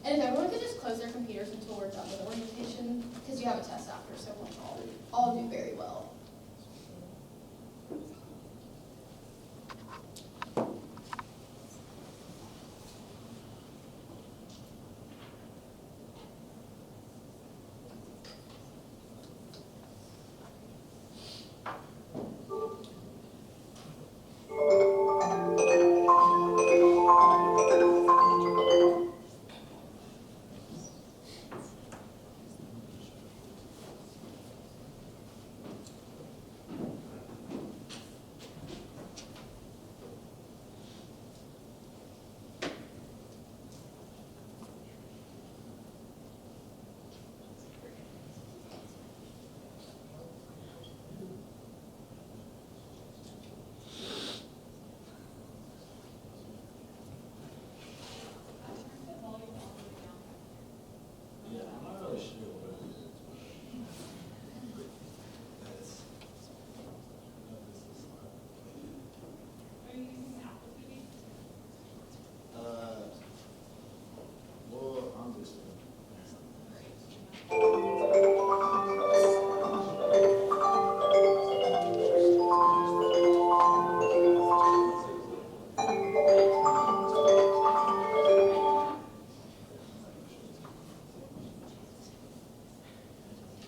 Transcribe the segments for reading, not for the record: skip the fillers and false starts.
And if everyone could just close their computers until we're done with orientation, because you have a test after, so we'll all do very well.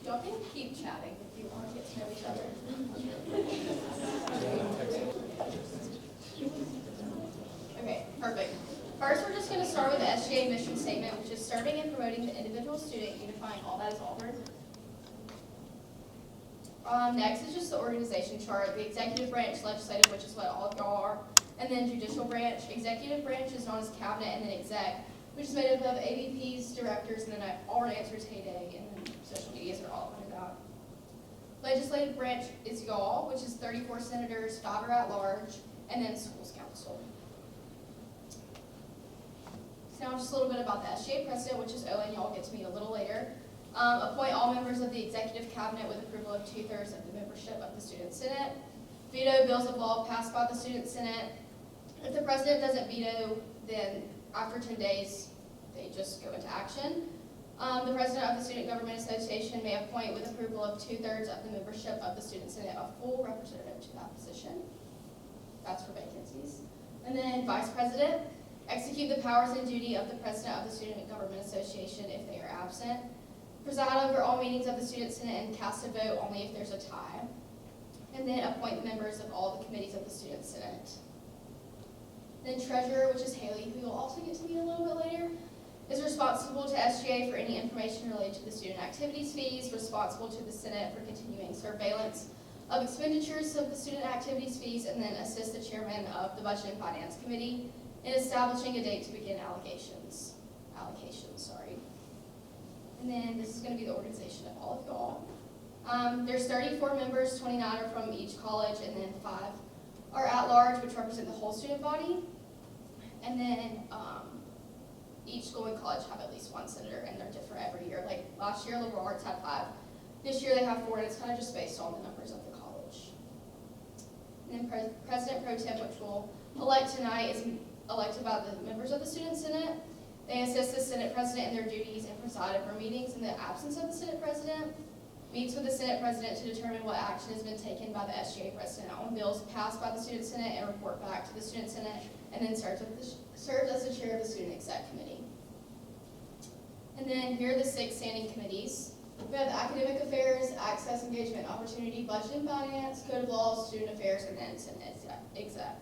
Y'all can keep chatting if you want to get to know each other. Okay, perfect. First, we're just going to start with the SGA mission statement, which is serving and promoting the individual student, unifying all that is Auburn. Next is just the organization chart, the executive branch, legislative, which is what all of y'all are, and then judicial branch. Executive branch is known as cabinet, and then exec, which is made up of AVPs, directors, and then Auburn Answers Heyday, and then social medias are all under that. Legislative branch is y'all, which is 34 senators, 5 are at large, and then schools council. So now just a little bit about the SGA president, which is Owen. Y'all get to meet a little later. Appoint all members of the executive cabinet with approval of 2/3 of the membership of the student senate. Veto bills of law passed by the student senate. If the president doesn't veto, then after 10 days, they just go into action. The president of the Student Government Association may appoint with approval of 2/3 of the membership of the student senate a full representative to that position. That's for vacancies. And then vice president, execute the powers and duty of the president of the Student Government Association if they are absent. Preside over all meetings of the student senate and cast a vote only if there's a tie. And then appoint the members of all the committees of the student senate. Then treasurer, which is Haley, who you'll also get to meet a little bit later, is responsible to SGA for any information related to the student activities fees, responsible to the Senate for continuing surveillance of expenditures of the student activities fees, and then assist the chairman of the Budget and Finance Committee in establishing a date to begin allocations. And then this is going to be the organization of all of y'all. There's 34 members, 29 are from each college, and then 5 are at large, which represent the whole student body. And then each school and college have at least 1 senator, and they're different every year. Like last year, liberal arts had 5. This year they have 4, and it's kind of just based on the numbers of the college. And then President Pro Tem, which we'll elect tonight, is elected by the members of the Student Senate. They assist the Senate President in their duties and preside over meetings in the absence of the Senate President. Meets with the Senate President to determine what action has been taken by the SGA President on bills passed by the Student Senate and report back to the Student Senate, and then serves as the chair of the Student Exec Committee. And then here are the 6 standing committees. We have the Academic Affairs, Access, Engagement, Opportunity, Budget and Finance, Code of Laws, Student Affairs, and then Senate Exec.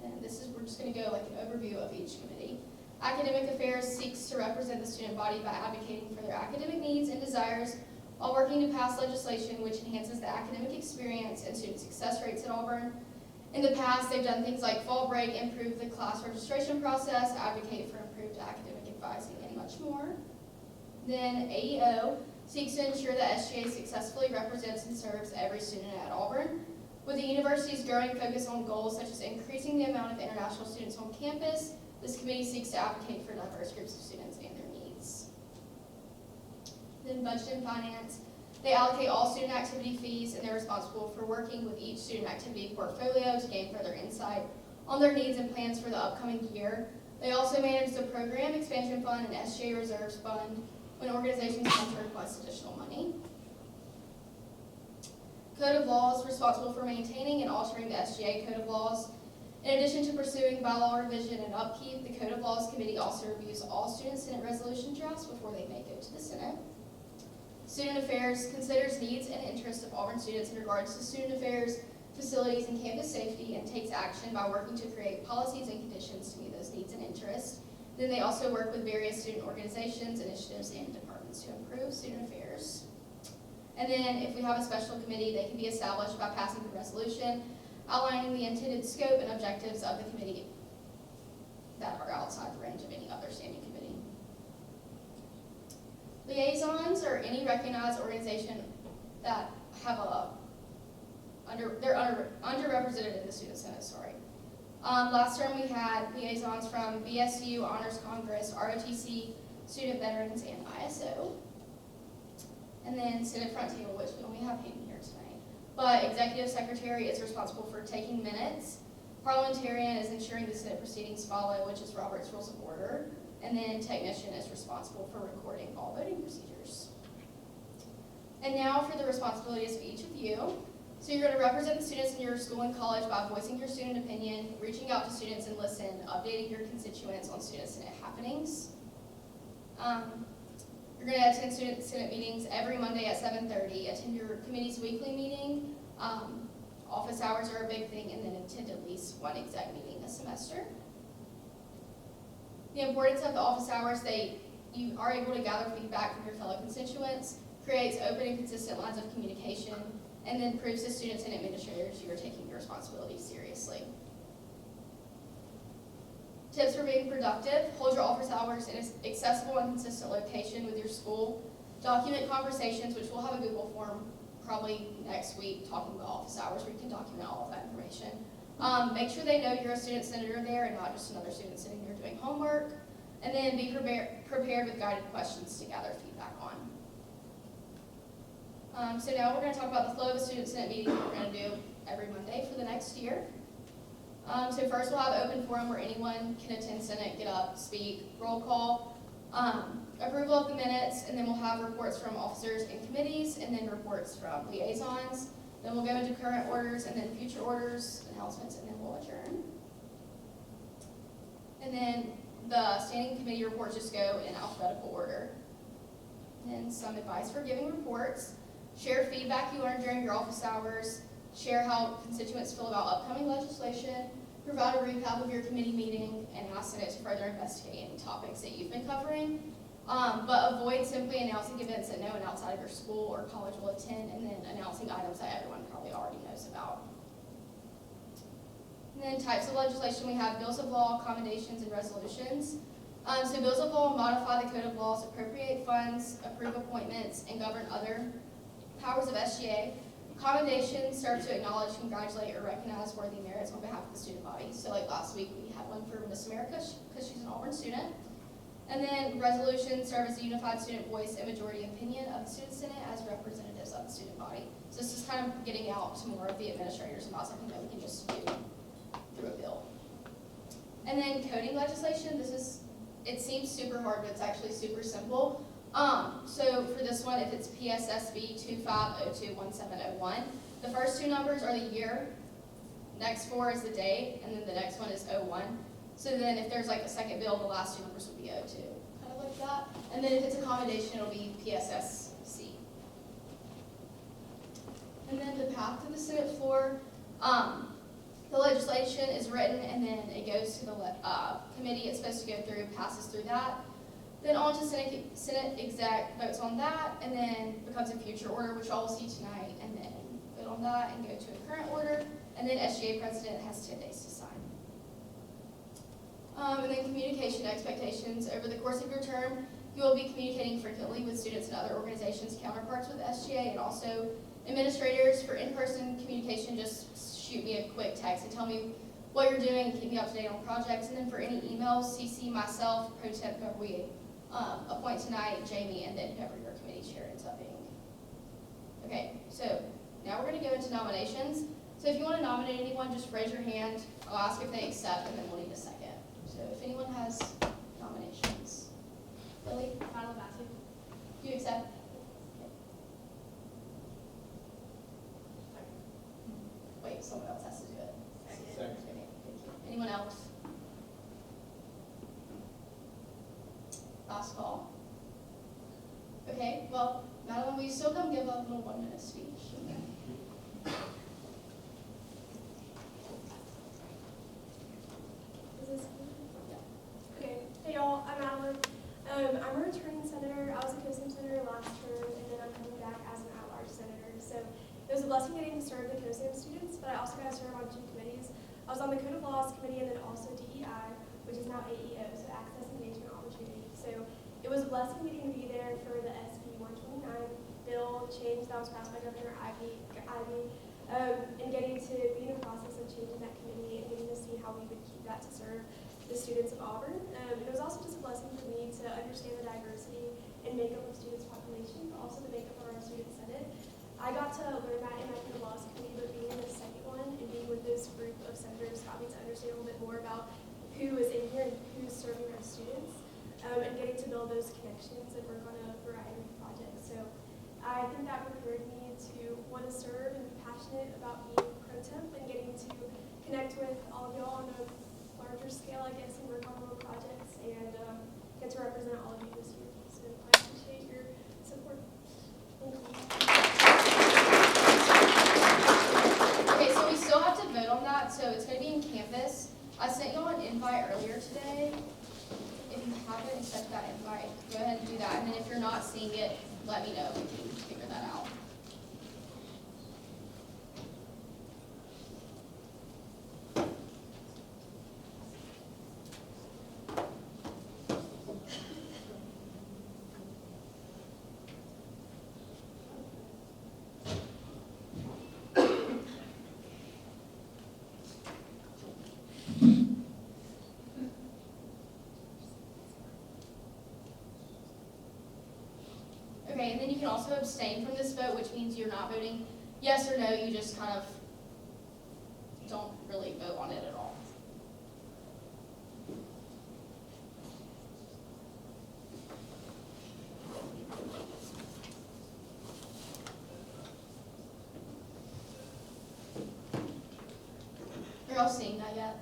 And we're just going to go like an overview of each committee. Academic Affairs seeks to represent the student body by advocating for their academic needs and desires while working to pass legislation which enhances the academic experience and student success rates at Auburn. In the past, they've done things like fall break, improve the class registration process, advocate for improved academic advising, and much more. Then AEO seeks to ensure that SGA successfully represents and serves every student at Auburn. With the university's growing focus on goals such as increasing the amount of international students on campus, this committee seeks to advocate for diverse groups of students and their needs. Then Budget and Finance. They allocate all student activity fees, and they're responsible for working with each student activity portfolio to gain further insight on their needs and plans for the upcoming year. They also manage the Program Expansion Fund and SGA Reserves Fund when organizations come to request additional money. Code of Laws, responsible for maintaining and altering the SGA Code of Laws. In addition to pursuing bylaw revision and upkeep, the Code of Laws Committee also reviews all Student Senate resolution drafts before they make it to the Senate. Student Affairs considers needs and interests of Auburn students in regards to student affairs, facilities, and campus safety, and takes action by working to create policies and conditions to meet those needs and interests. Then they also work with various student organizations, initiatives, and departments to improve student affairs. And then if we have a special committee, they can be established by passing the resolution outlining the intended scope and objectives of the committee that are outside the range of any other standing committee. Liaisons are any recognized organization that have they're underrepresented in the Student Senate, sorry. Last term we had liaisons from BSU, Honors Congress, ROTC, Student Veterans, and ISO. And then Senate Front Table, which we only have Hayden here tonight. But Executive Secretary is responsible for taking minutes. Parliamentarian is ensuring the Senate proceedings follow, which is Robert's Rules of Order. And then Technician is responsible for recording all voting procedures. And now for the responsibilities of each of you. So you're going to represent the students in your school and college by voicing your student opinion, reaching out to students and listen, updating your constituents on Student Senate happenings. You're going to attend Student Senate meetings every Monday at 7:30, attend your committee's weekly meeting, office hours are a big thing, and then attend at least one exec meeting a semester. The importance of the office hours, you are able to gather feedback from your fellow constituents, creates open and consistent lines of communication, and then proves to students and administrators you are taking your responsibilities seriously. Tips for being productive: hold your office hours in an accessible and consistent location with your school. Document conversations, which we'll have a Google form probably next week talking about office hours where you can document all of that information. Make sure they know you're a student senator there and not just another student sitting there doing homework. And then be prepared with guided questions to gather feedback on. So now we're going to talk about the flow of a student senate meeting that we're going to do every Monday for the next year. So first we'll have an open forum where anyone can attend Senate, get up, speak, roll call, approval of the minutes, and then we'll have reports from officers and committees, and then reports from liaisons. Then we'll go into current orders, and then future orders, announcements, and then we'll adjourn. And then the standing committee reports just go in alphabetical order. And some advice for giving reports: share feedback you learned during your office hours, share how constituents feel about upcoming legislation, provide a recap of your committee meeting, and ask Senate to further investigate any topics that you've been covering. But avoid simply announcing events that no one outside of your school or college will attend, and then announcing items that everyone probably already knows about. And then types of legislation: we have bills of law, commendations, and resolutions. So bills of law modify the Code of Laws, appropriate funds, approve appointments, and govern other powers of SGA. Commendations serve to acknowledge, congratulate, or recognize worthy merits on behalf of the student body. So like last week, we had one for Miss America because she's an Auburn student. And then resolutions serve as a unified student voice and majority opinion of the Student Senate as representatives of the student body. So this is kind of getting out to more of the administrators and not something that we can just do through a bill. And then coding legislation, it seems super hard, but it's actually super simple. So for this one, if it's PSSB 25021701, the first two numbers are the year, next four is the date, and then the next one is 01. So then if there's like a second bill, the last two numbers would be 02, kind of like that. And then if it's a commendation, it'll be PSSC. And then the path to the Senate floor, the legislation is written and then it goes to the committee it's supposed to go through, passes through that. Then on to Senate exec, votes on that, and then becomes a future order, which y'all will see tonight, and then vote on that and go to a current order, and then SGA president has 10 days to sign. And then communication expectations. Over the course of your term, you will be communicating frequently with students and other organizations, counterparts with SGA, and also administrators. For in-person communication, just shoot me a quick text and tell me what you're doing and keep me up to date on projects. And then for any emails, CC myself, Pro Temp, whoever we appoint tonight, Jamie, and then whoever your committee chair ends up being. Okay, so now we're going to go into nominations. So if you want to nominate anyone, just raise your hand. I'll ask if they accept, and then we'll need a second. So if anyone has nominations. Lily? Madeline Massey. Do you accept? Wait, someone else has to do it. Second. Okay, thank you. Anyone else? Last call. Okay, well, Madeline, will you still come give a little 1-minute speech? Is this okay? Hey y'all, I'm Madeline. I'm a returning senator. I was a COSIM senator last term, and then I'm coming back as an at-large senator. So it was a blessing getting to serve the COSIM students, but I also got to serve on 2 committees. I was on the Code of Laws committee and then also DEI, which is now AEO, so Access and Engagement Opportunity. So it was a blessing getting to be there for the SB 129 bill change that was passed by Governor Ivey, and getting to be in the process of changing that committee and getting to see how we would keep that to serve the students of Auburn. It was also just a blessing for me to understand the diversity and makeup of students' population, but also the makeup of our student senate. I got to learn that in my Code of Laws committee, but being in the second one and being with this group of senators got me to understand a little bit more about who is in here and who's serving our students, and getting to build those connections and work on a variety of projects. So I think that prepared me to want to serve and be passionate about being pro temp and getting to connect with all of y'all on a larger scale, I guess, and work on more projects and get to represent all of you this year. So I appreciate your support. Thank you. Okay, so we still have to vote on that, so it's going to be in Canvas. I sent you all an invite earlier today. If you haven't accepted that invite, go ahead and do that. And then if you're not seeing it, let me know. We can figure that out. Okay, and then you can also abstain from this vote, which means you're not voting yes or no, you just kind of don't really vote on it at all. Are y'all seeing that yet?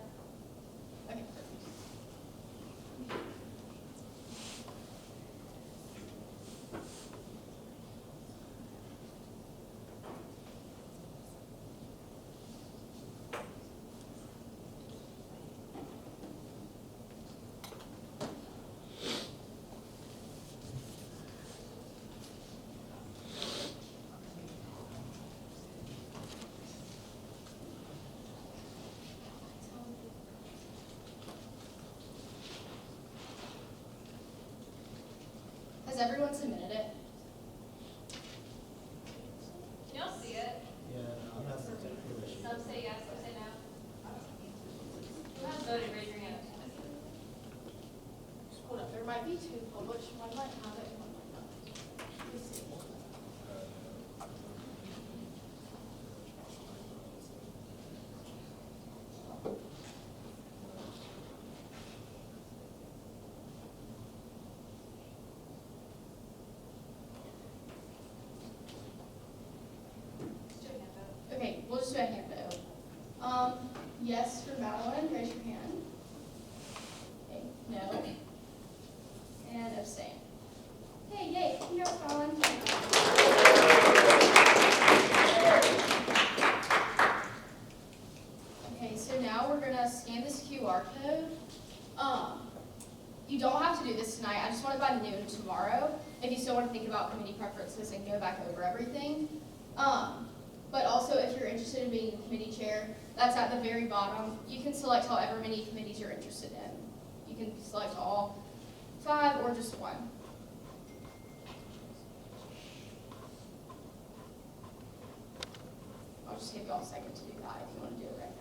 Okay, perfect. Has everyone submitted it? Can y'all see it? Yeah, I'm not some technical issue. Some say yes, some say no. Who has voted, raise your hand. Hold up, there might be 2 published. One might have it and one might not. Let me see. Just do a hand vote. Okay, we'll just do a hand vote. Yes for Madeline, raise your hand. Okay, no. And abstain. Hey, yay, congrats, Madeline. Okay, so now we're gonna scan this QR code. You don't have to do this tonight. I just want it by noon tomorrow. If you still want to think about committee preferences and go back over everything. But also, if you're interested in being a committee chair, that's at the very bottom. You can select however many committees you're interested in. You can select all 5 or just 1. I'll just give you all a second to do that if you want to do it right now.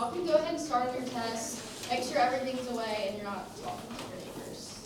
y'all can go ahead and start on your test. Make sure everything's away and you're not talking to your neighbors.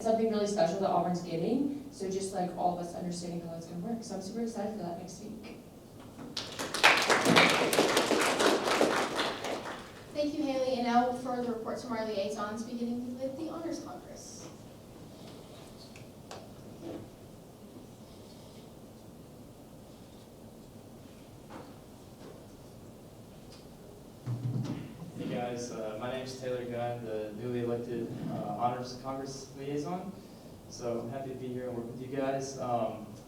something really special that Auburn's getting. So just like all of us understanding how that's gonna work. So I'm super excited for that next week. Thank you, Haley. And now for the reports from our liaisons, beginning with the Honors Congress. Hey guys, my name is Taylor Gunn, the newly elected Honors Congress liaison. So I'm happy to be here and work with you guys.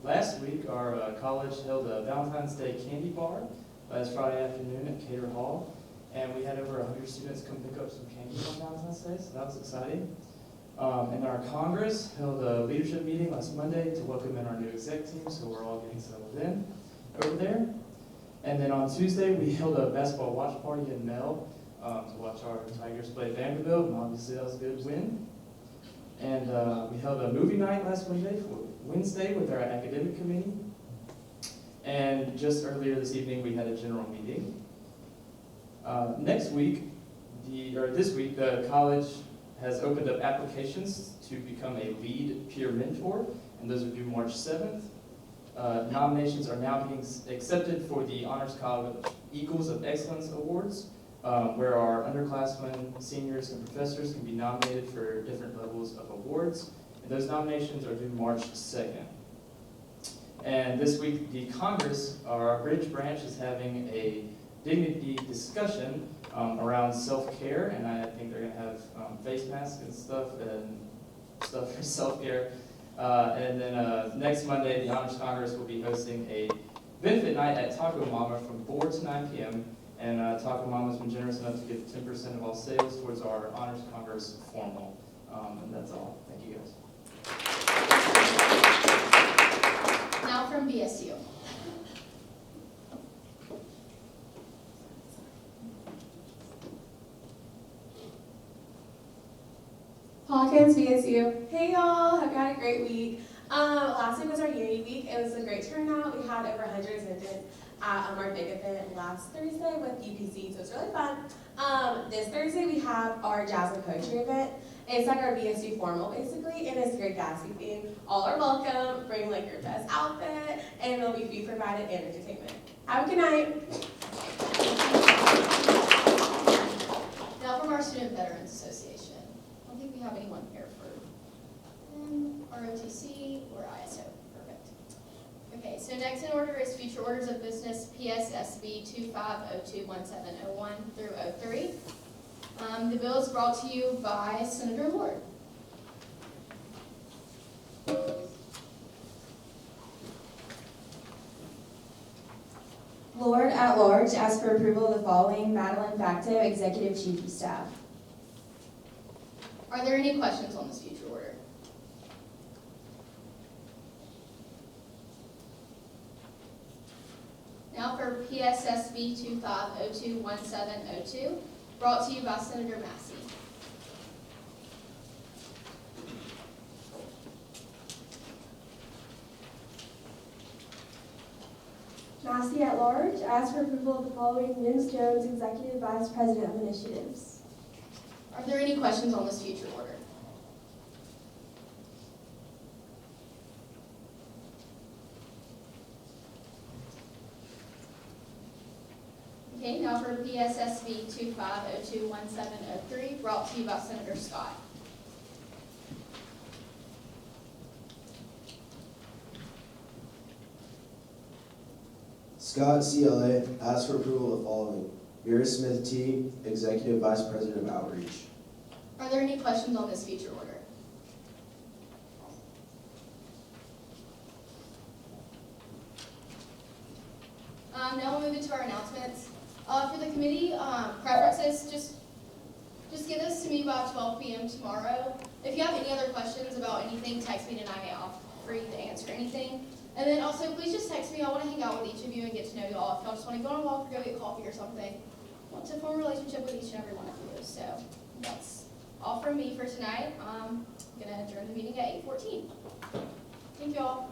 Last week, our college held a Valentine's Day candy bar last Friday afternoon at Cater Hall. And we had over 100 students come pick up some candy on Valentine's Day, so that was exciting. And our Congress held a leadership meeting last Monday to welcome in our new exec team, so we're all getting settled in over there. And then on Tuesday, we held a basketball watch party in Mel to watch our Tigers play Vanderbilt, and obviously that was a good win. And we held a movie night last Wednesday with our academic committee. And just earlier this evening, we had a general meeting. This week, the college has opened up applications to become a lead peer mentor, and those are due March 7th. Nominations are now being accepted for the Honors College Eagles of Excellence Awards, where our underclassmen, seniors, and professors can be nominated for different levels of awards. And those nominations are due March 2nd. And this week, the Congress, our Bridge branch, is having a dignity discussion around self-care, and I think they're going to have face masks and stuff for self-care. And then next Monday, the Honors Congress will be hosting a benefit night at Taco Mama from 4 to 9 p.m. And Taco Mama's been generous enough to give 10% of all sales towards our Honors Congress formal. And that's all. Thank you guys. Now from BSU. Hawkins, BSU. Hey y'all, hope you had a great week. Last week was our Unity Week. It was a great turnout. We had over 100 attendants at our big event last Thursday with UPC, so it's really fun. This Thursday we have our Jazz and Poetry event. It's like our BSU formal basically, and it's Great Gatsby theme. All are welcome. Bring like your best outfit, and there'll be food provided and entertainment. Have a good night. Now from our Student Veterans Association. I don't think we have anyone here for ROTC or ISO. Perfect. Okay, so next in order is future orders of business PSSB 25021701 through 03. The bill is brought to you by Senator Lord. Lord at Large asks for approval of the following Madeline Facto, Executive Chief of Staff. Are there any questions on this future order? Now for PSSB 25021702, brought to you by Senator Massey. Massey at Large asks for approval of the following Vince Jones, Executive Vice President of Initiatives. Are there any questions on this future order? Okay, now for PSSB 25021703, brought to you by Senator Scott. Scott, CLA, asks for approval of the following. Vera Smith T., Executive Vice President of Outreach. Are there any questions on this future order? Now we'll move into our announcements. For the committee preferences, just get those to me by 12 p.m. tomorrow. If you have any other questions about anything, text me tonight. I'll free to answer anything. And then also, please just text me. I want to hang out with each of you and get to know you all. If y'all just want to go on a walk or go get coffee or something, I want to form a relationship with each and every one of you. So that's all from me for tonight. I'm going to adjourn the meeting at 8:14. Thank you all.